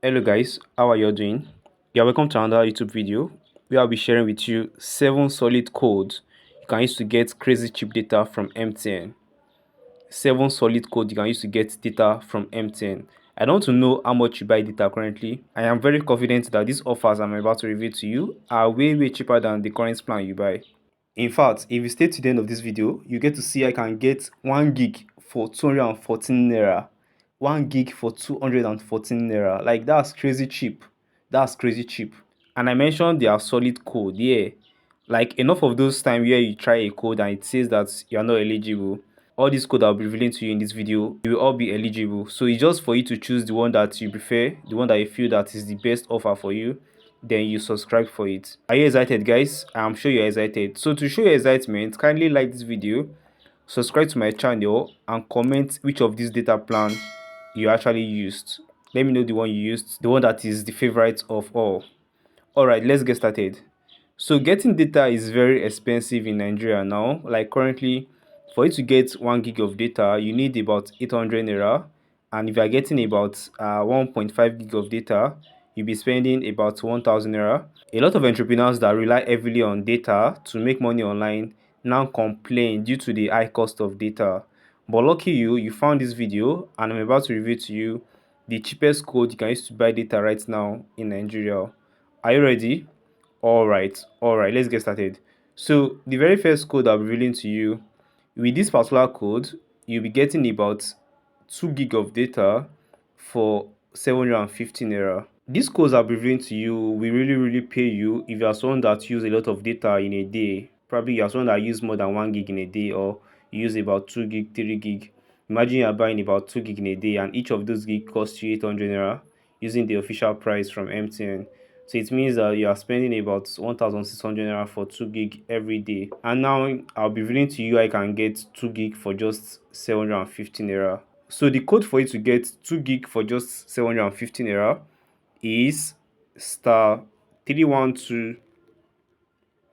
Hello guys, how are you all doing? Yeah, welcome to another YouTube video where I'll be sharing with you 7 solid codes you can use to get crazy cheap data from MTN. 7 solid codes you can use to get data from MTN. I don't want to know how much you buy data currently. I am very confident that these offers I'm about to reveal to you are way cheaper than the current plan you buy. In fact, if you stay to the end of this video, you get to see I can get 1 gig for 214 naira. 1 gig for 214 naira. Like, that's crazy cheap. That's crazy cheap. And I mentioned their solid code. Yeah. Like, enough of those times where you try a code and it says that you're not eligible. All these code I'll be revealing to you in this video, you will all be eligible. So it's just for you to choose the one that you prefer, the one that you feel that is the best offer for you, then you subscribe for it. Are you excited, guys? I'm sure you're excited. So to show your excitement, kindly like this video, subscribe to my channel, and comment which of these data plan you actually used. Let me know the one you used, the one that is the favorite of all. Alright, let's get started. So getting data is very expensive in Nigeria now. Like, currently, for you to get 1 gig of data, you need about 800 naira. And if you are getting about 1.5 gig of data, you'll be spending about 1000 naira. A lot of entrepreneurs that rely heavily on data to make money online now complain due to the high cost of data. But lucky you, you found this video and I'm about to reveal to you the cheapest code you can use to buy data right now in Nigeria. Are you ready? Alright, let's get started. So the very first code I'll be revealing to you, with this particular code, you'll be getting about 2 gig of data for 750 naira. These codes I'll be revealing to you will really pay you if you are someone that use a lot of data in a day. Probably you are someone that use more than 1 gig in a day, or you use about 2 gig, 3 gig. Imagine you are buying about 2 gig in a day and each of those gig costs you 800 naira using the official price from MTN. So it means that you are spending about 1600 naira for 2 gig every day. And now I'll be revealing to you I can get 2 gig for just 750 naira. So the code for you to get 2 gig for just 750 naira is star 312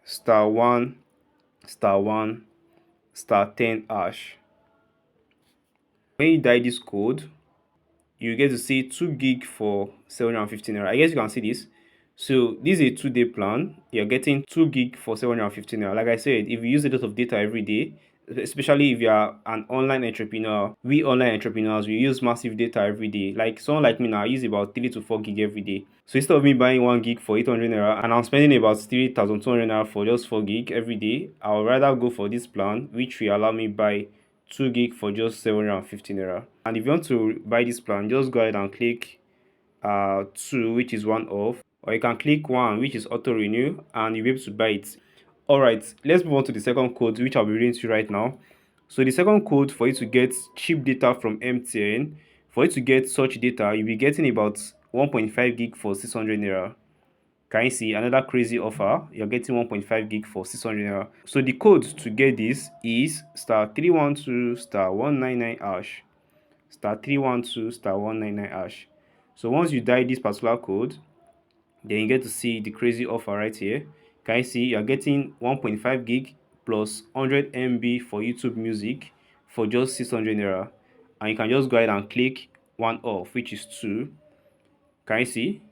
star 1 star 1 star 10 hash. When you dial this code, you get to see 2 gig for 750 naira. I guess you can see this. So this is a 2-day plan. You're getting 2 gig for 750 naira. Like I said, if you use a lot of data every day, especially if you are an online entrepreneur, we online entrepreneurs, we use massive data every day. Like someone like me now, I use about 3 to 4 gig every day. So instead of me buying 1 gig for 800 naira and I'm spending about 3200 naira for just 4 gig every day, I would rather go for this plan, which will allow me buy 2 gig for just 750 naira. And if you want to buy this plan, just go ahead and click 2, which is one off, or you can click 1, which is auto renew, and you'll be able to buy it. Alright, let's move on to the second code, which I'll be reading to you right now. So the second code for you to get cheap data from MTN, for you to get such data, you'll be getting about 1.5 gig for 600 naira. Can you see another crazy offer? You're getting 1.5 gig for 600 naira. So the code to get this is star 312 star 199 hash. Star 312 star 199 hash. So once you dial this particular code, then you get to see the crazy offer right here. Can you see you're getting 1.5 gig plus 100 MB for YouTube music for just 600 naira. And you can just go ahead and click one off, which is 2. Can you see?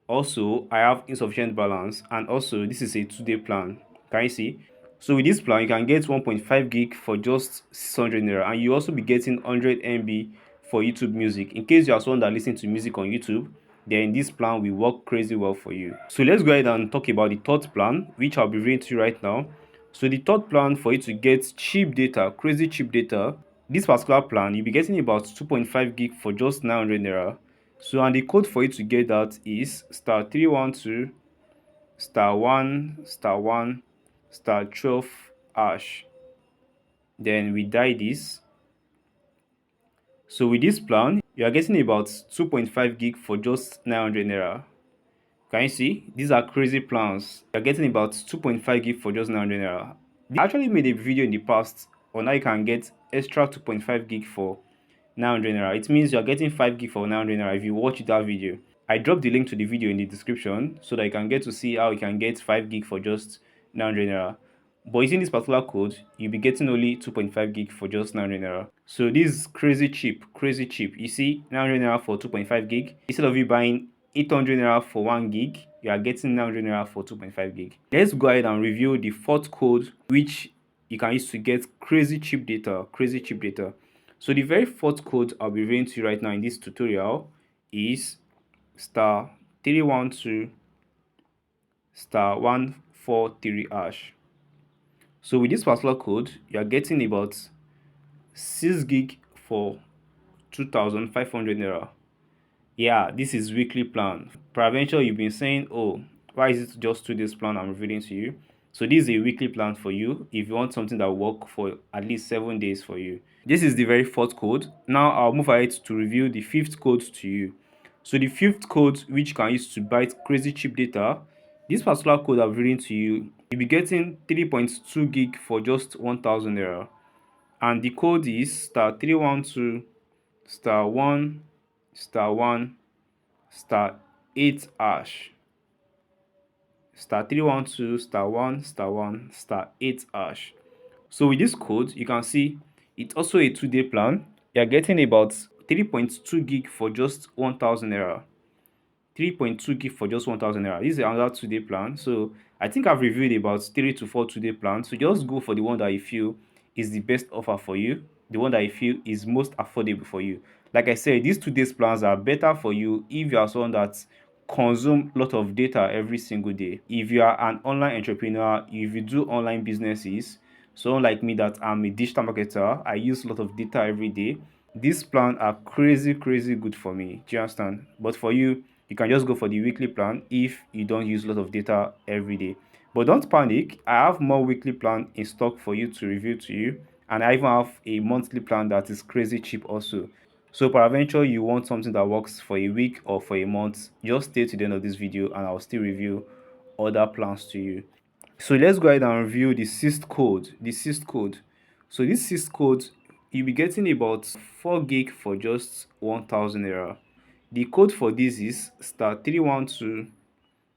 Also, I have insufficient balance, and also this is a 2-day plan. Can you see? So with this plan, you can get 1.5 gig for just 600 naira, and you also be getting 100 MB for YouTube music. In case you are someone that listens to music on YouTube, then this plan will work crazy well for you. So let's go ahead and talk about the third plan, which I'll be reading to you right now. So the third plan for you to get cheap data, crazy cheap data, this particular plan, you'll be getting about 2.5 gig for just 900 naira. So and the code for you to get that is star 312 star 1 star 1 star 12 hash. Then we die this. So with this plan, you are getting about 2.5 gig for just 900 naira. Can you see? These are crazy plans. You're getting about 2.5 gig for just 900 naira. I actually made a video in the past on how you can get extra 2.5 gig for 900 naira. It means you're getting 5 gig for 900 naira if you watch that video. I dropped the link to the video in the description so that you can get to see how you can get 5 gig for just 900 naira. But using this particular code, you'll be getting only 2.5 gig for just 900 naira. So this is crazy cheap, crazy cheap. You see, 900 naira for 2.5 gig. Instead of you buying 800 naira for 1 gig, you are getting 900 naira for 2.5 gig. Let's go ahead and review the fourth code which you can use to get crazy cheap data, crazy cheap data. So the very fourth code I'll be reading to you right now in this tutorial is star 312 star 143 hash. So with this particular code, you are getting about 6 gig for 2,500 naira. Yeah, this is weekly plan. Peradventure, you've been saying, oh, why is it just 2 days plan I'm revealing to you? So this is a weekly plan for you if you want something that will work for at least 7 days for you. This is the very fourth code. Now I'll move ahead to review the fifth code to you. So the fifth code which you can use to buy crazy cheap data, this particular code I've written to you, you'll be getting 3.2 gig for just 1,000 naira. And the code is star 312 star 1 star 1 star 8 hash. Star 312 star 1 star 1 star 8 hash. So with this code, you can see it's also a 2-day plan. You're getting about 3.2 gig for just 1,000 naira. 3.2 gig for just 1,000 naira. This is another 2-day plan. So I think I've reviewed about 3 to 4 2-day plans. So just go for the one that you feel is the best offer for you, the one that you feel is most affordable for you. Like I said, these 2 days plans are better for you if you are someone that consume a lot of data every single day. If you are an online entrepreneur, if you do online businesses, someone like me that I'm a digital marketer, I use a lot of data every day. These plans are crazy, crazy good for me. Do you understand? But for you, you can just go for the weekly plan if you don't use a lot of data every day. But don't panic. I have more weekly plan in stock for you to review to you. And I even have a monthly plan that is crazy cheap also. So peradventure you want something that works for a week or for a month, just stay to the end of this video and I'll still review other plans to you. So let's go ahead and review the sixth code. The sixth code. So this sixth code, you'll be getting about 4 gig for just 1,000 naira. The code for this is star 312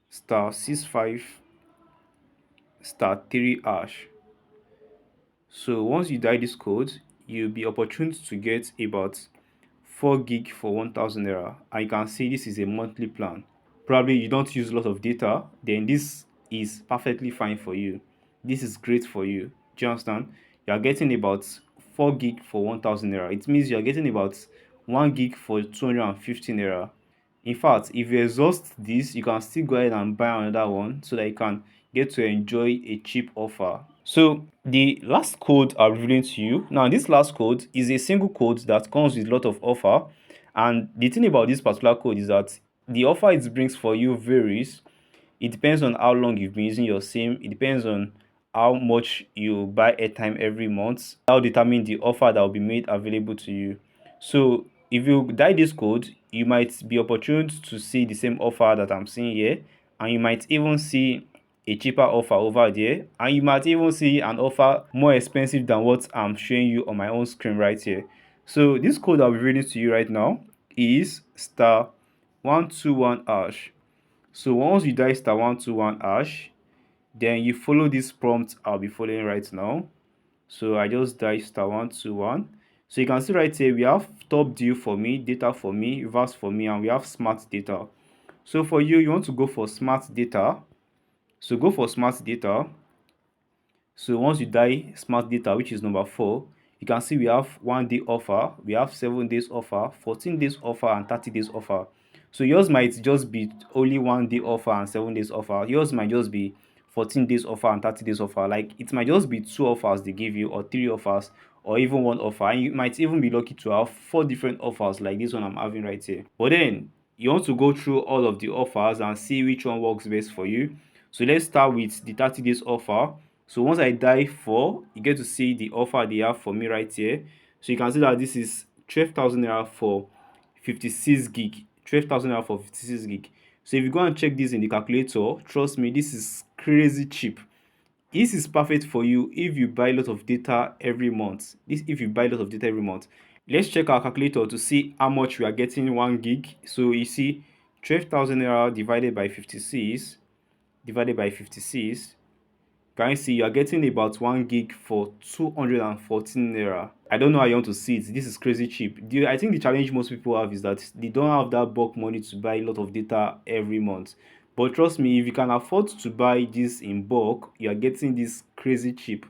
star 65 star 3 hash. So once you dial this code, you'll be opportune to get about 4 gig for 1,000 naira. And you can see this is a monthly plan. Probably you don't use a lot of data, then this is perfectly fine for you. This is great for you. Do you understand? You are getting about 4 gig for 1,000 naira. It means you are getting about 1 gig for 250 naira. In fact, if you exhaust this, you can still go ahead and buy another one so that you can get to enjoy a cheap offer. So the last code I'm revealing to you now, this last code is a single code that comes with a lot of offer. And the thing about this particular code is that the offer it brings for you varies. It depends on how long you've been using your SIM. It depends on how much you buy airtime every month. That will determine the offer that will be made available to you. So if you dial this code, you might be opportune to see the same offer that I'm seeing here, and you might even see a cheaper offer over there, and you might even see an offer more expensive than what I'm showing you on my own screen right here. So this code I'll be reading to you right now is star 121 hash. So once you dial star 121 hash, then you follow this prompt I'll be following right now. So I just dial star 121. So you can see right here we have top deal for me, data for me, reverse for me, and we have smart data. So for you, you want to go for smart data. So go for smart data. So once you die smart data, which is number 4, you can see we have 1 day offer, we have 7 days offer, 14 days offer, and 30 days offer. So yours might just be only 1 day offer and 7 days offer. Yours might just be 14 days offer and 30 days offer. Like it might just be 2 offers they give you, or 3 offers, or even 1 offer. And you might even be lucky to have 4 different offers like this one I'm having right here. But then you want to go through all of the offers and see which one works best for you. So let's start with the 30 days offer. So once I die 4, you get to see the offer they have for me right here. So you can see that this is 12,000 naira for 56 gig. 12,000 naira for 56 gig. So if you go and check this in the calculator, trust me, this is crazy cheap. This is perfect for you if you buy a lot of data every month. If you buy a lot of data every month. Let's check our calculator to see how much we are getting 1 gig. So you see 12,000 naira divided by 56 Can you see you are getting about 1 gig for 214 naira? I don't know how you want to see it. This is crazy cheap. I think the challenge most people have is that they don't have that bulk money to buy a lot of data every month. But trust me, if you can afford to buy this in bulk, you are getting this crazy cheap.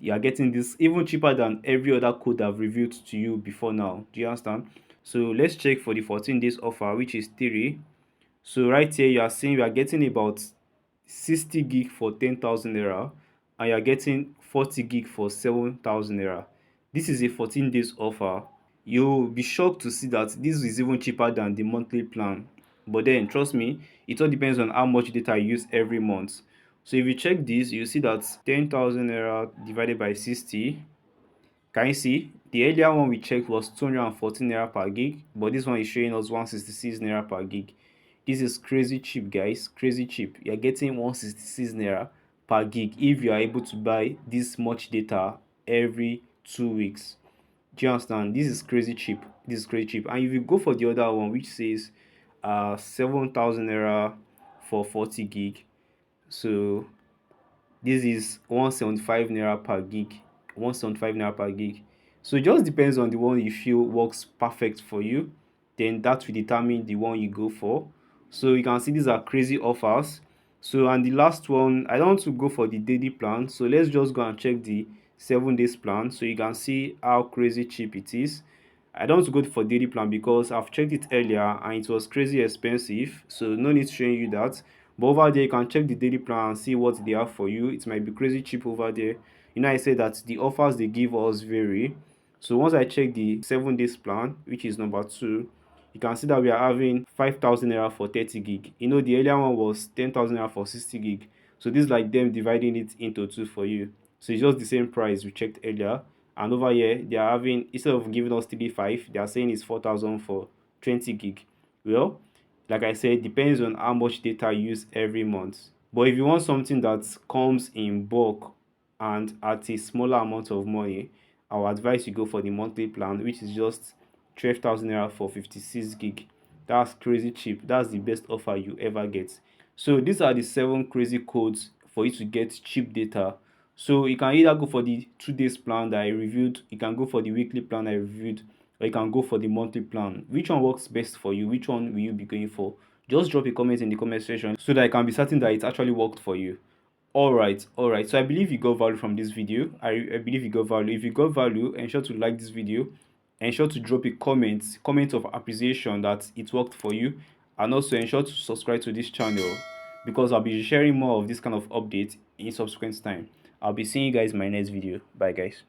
You are getting this even cheaper than every other code I've reviewed to you before now. Do you understand? So let's check for the 14 days offer, which is 3. So right here, you are seeing we are getting about 60 gig for 10,000 naira, and you are getting 40 gig for 7,000 naira. This is a 14 days offer. You'll be shocked to see that this is even cheaper than the monthly plan. But then, trust me, it all depends on how much data you use every month. So if you check this, you see that 10,000 naira divided by 60. Can you see? The earlier one we checked was 214 naira per gig, but this one is showing us 166 naira per gig. This is crazy cheap, guys. Crazy cheap. You're getting 166 naira per gig if you are able to buy this much data every 2 weeks. Do you understand? This is crazy cheap. This is crazy cheap. And if you go for the other one, which says 7,000 naira for 40 gig, so this is 175 naira per gig. 175 naira per gig. So it just depends on the one you feel works perfect for you. Then that will determine the one you go for. So you can see these are crazy offers. So and the last one, I don't want to go for the daily plan. So let's just go and check the 7 days plan. So you can see how crazy cheap it is. I don't want to go for daily plan because I've checked it earlier and it was crazy expensive. So no need showing you that. But over there, you can check the daily plan and see what they have for you. It might be crazy cheap over there. You know, I said that the offers they give us vary. So once I check the 7 days plan, which is number 2, you can see that we are having 5,000 naira for 30 gig. You know, the earlier one was 10,000 naira for 60 gig. So this is like them dividing it into 2 for you. So it's just the same price we checked earlier. And over here, they are having, instead of giving us 35, they are saying it's 4,000 for 20 gig. Well, like I said, it depends on how much data you use every month. But if you want something that comes in bulk and at a smaller amount of money, I would advise you go for the monthly plan, which is just 12,000 naira for 56 gig. That's crazy cheap. That's the best offer you ever get. So these are the 7 crazy codes for you to get cheap data. So you can either go for the 2 days plan that I reviewed, you can go for the weekly plan I reviewed, or you can go for the monthly plan. Which one works best for you? Which one will you be going for? Just drop a comment in the comment section so that I can be certain that it actually worked for you. All right, so I believe you got value from this video. I believe you got value. If you got value, ensure to like this video, ensure to drop a comment of appreciation that it worked for you, and also ensure to subscribe to this channel because I'll be sharing more of this kind of updates in subsequent time. I'll be seeing you guys in my next video. Bye guys.